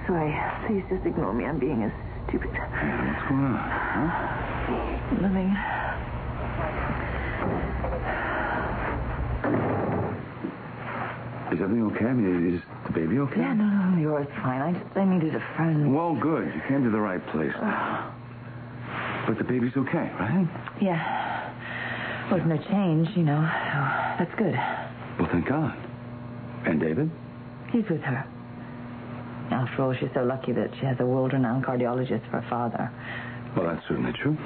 sorry. Please just ignore me. I'm being as stupid. Yeah, what's going on? Huh? Nothing. Is everything okay? I mean, is the baby okay? Yeah, no, you're fine. I needed a friend. Well, good. You came to the right place. But the baby's okay, right? Yeah. Well, there's no change, you know. So that's good. Well, thank God. And David? He's with her. After all, she's so lucky that she has a world-renowned cardiologist for her father. Well, that's certainly true.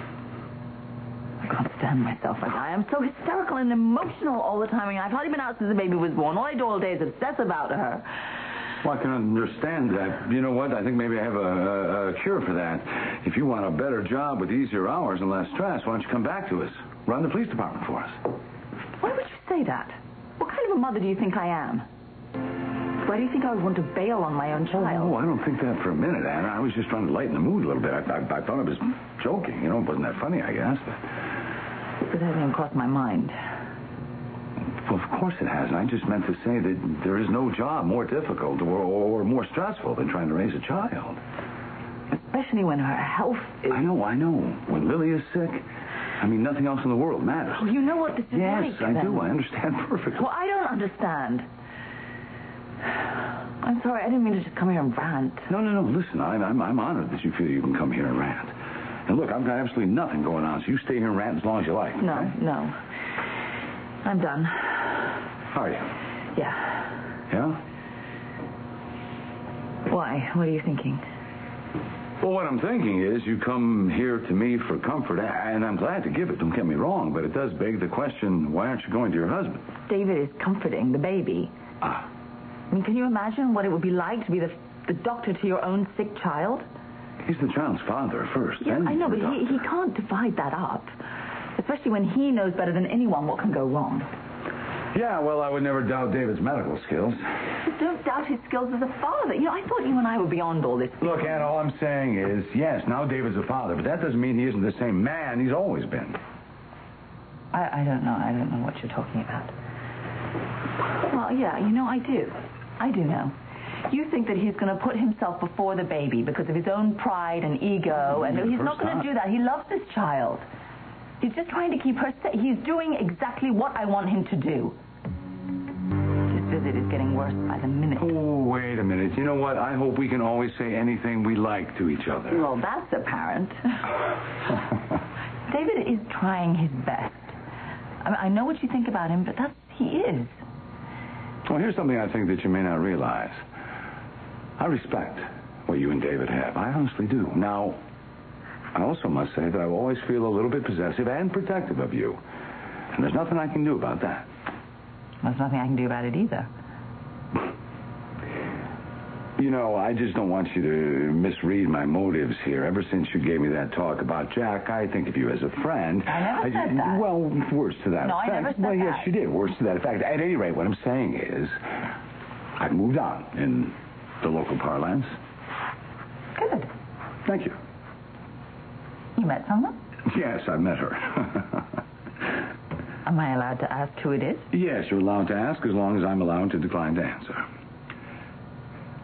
I can't stand myself. I am so hysterical and emotional all the time. I mean, I've hardly been out since the baby was born. All I do all day is obsess about her. Well, I can understand that. You know what? I think maybe I have a cure for that. If you want a better job with easier hours and less stress, why don't you come back to us? Run the police department for us. Why would you say that? What kind of a mother do you think I am? Why do you think I would want to bail on my own child? Oh, I don't think that for a minute, Anna. I was just trying to lighten the mood a little bit. I thought I was joking. You know, it wasn't that funny, I guess. But that hasn't crossed my mind. Well, of course it hasn't. I just meant to say that there is no job more difficult or more stressful than trying to raise a child. Especially when her health is... I know. When Lily is sick, I mean, nothing else in the world matters. Oh, you know what this is like. Yes, I do. I understand perfectly. Well, I don't understand. I'm sorry. I didn't mean to just come here and rant. No. Listen, I'm honored that you feel you can come here and rant. And look, I've got absolutely nothing going on, so you stay here and rant as long as you like. No. I'm done. Are you? Yeah. Yeah? Why? What are you thinking? Well, what I'm thinking is you come here to me for comfort, and I'm glad to give it, don't get me wrong, but it does beg the question, why aren't you going to your husband? David is comforting the baby. Ah. I mean, can you imagine what it would be like to be the doctor to your own sick child? He's the child's father first. Yeah, then I know, but the he can't divide that up. Especially when he knows better than anyone what can go wrong. Yeah, well, I would never doubt David's medical skills. But don't doubt his skills as a father. You know, I thought you and I were beyond all this. Look, Ann, all I'm saying is, yes, now David's a father, but that doesn't mean he isn't the same man he's always been. I don't know. I don't know what you're talking about. Well, yeah, you know, I do. I do know. You think that he's going to put himself before the baby because of his own pride and ego, and he's not going to do that. He loves this child. He's just trying to keep her safe. He's doing exactly what I want him to do. This visit is getting worse by the minute. Oh, wait a minute. You know what? I hope we can always say anything we like to each other. Well, that's apparent. David is trying his best. I know what you think about him, but he is. Well, here's something I think that you may not realize. I respect what you and David have. I honestly do. Now, I also must say that I always feel a little bit possessive and protective of you. And there's nothing I can do about that. There's nothing I can do about it either. You know, I just don't want you to misread my motives here. Ever since you gave me that talk about Jack, I think of you as a friend. I never said that. Well, words to that No, effect. I never said well, yes, that. you did. Words to that effect. At any rate, what I'm saying is, I've moved on in the local parlance. Good. Thank you. You met someone? Yes, I met her. Am I allowed to ask who it is? Yes, you're allowed to ask as long as I'm allowed to decline to answer.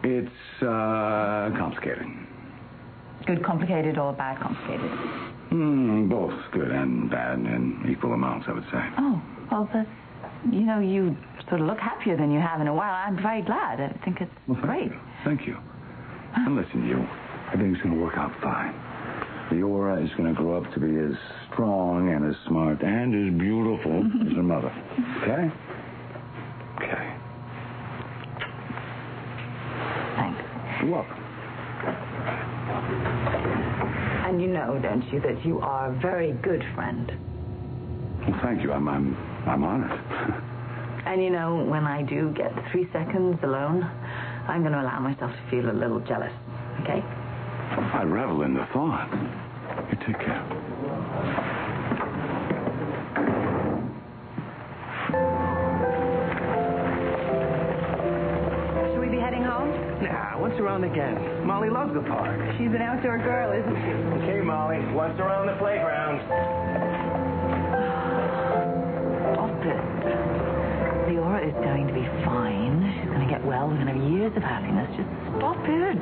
It's complicated. Good complicated or bad complicated? Both good and bad in equal amounts, I would say. Oh, well, that's... You know, you sort of look happier than you have in a while. I'm very glad. I think it's great. Thank you. And listen, you, everything's going to work out fine. Leora is going to grow up to be as strong and as smart and as beautiful as her mother. Okay? Okay. Thanks. You're welcome. And you know, don't you, that you are a very good friend. Well, thank you. I'm honored. And you know, when I do get 3 seconds alone, I'm going to allow myself to feel a little jealous. Okay? I revel in the thought. You take care. Should we be heading home? Nah, once around again. Molly loves the park. She's an outdoor girl, isn't she? Okay, Molly, once around the playground. Stop it. Leora is going to be fine. She's going to get well. We're going to have years of happiness. Just stop it.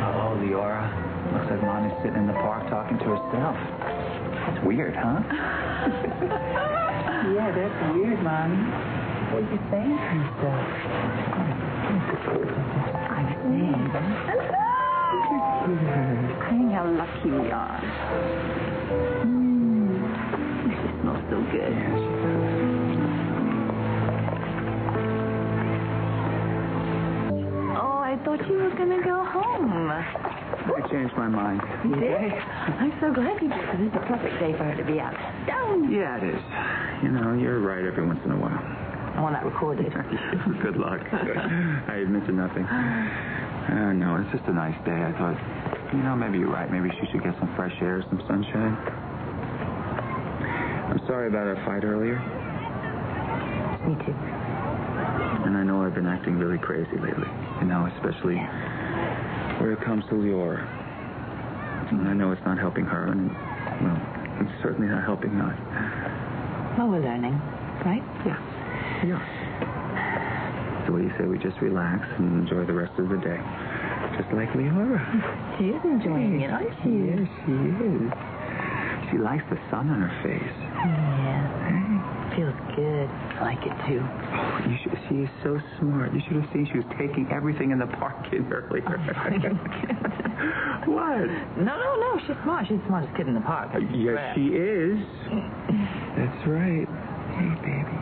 Oh, Leora. Looks like Mommy's sitting in the park talking to herself. That's weird, huh? Yeah, that's weird, Mom. What did you say? I'm saying. Hey, how lucky we are. She smells so good. Yeah, she does. Oh, I thought you were going to go home. I changed my mind. You did? I'm so glad you did, because it's a perfect day for her to be out. Down. Yeah, it is. You know, you're right every once in a while. I want that recorded. Good luck. I admit to nothing. No, it's just a nice day. I thought, maybe you're right. Maybe she should get some fresh air, some sunshine. I'm sorry about our fight earlier. Me too. And I know I've been acting really crazy lately. Especially where it comes to Leora. And I know it's not helping her, and, it's certainly not helping us. Well, we're learning, right? Yeah. So what do you say we just relax and enjoy the rest of the day? Just like Leora. She is enjoying it, aren't she? Yes, she is. She likes the sun on her face. Yeah. Feels good. I like it, too. Oh, she is so smart. You should have seen she was taking everything in the park in earlier. What? No. She's smart. She's the smartest kid in the park. Yes, she is. That's right. Hey, baby.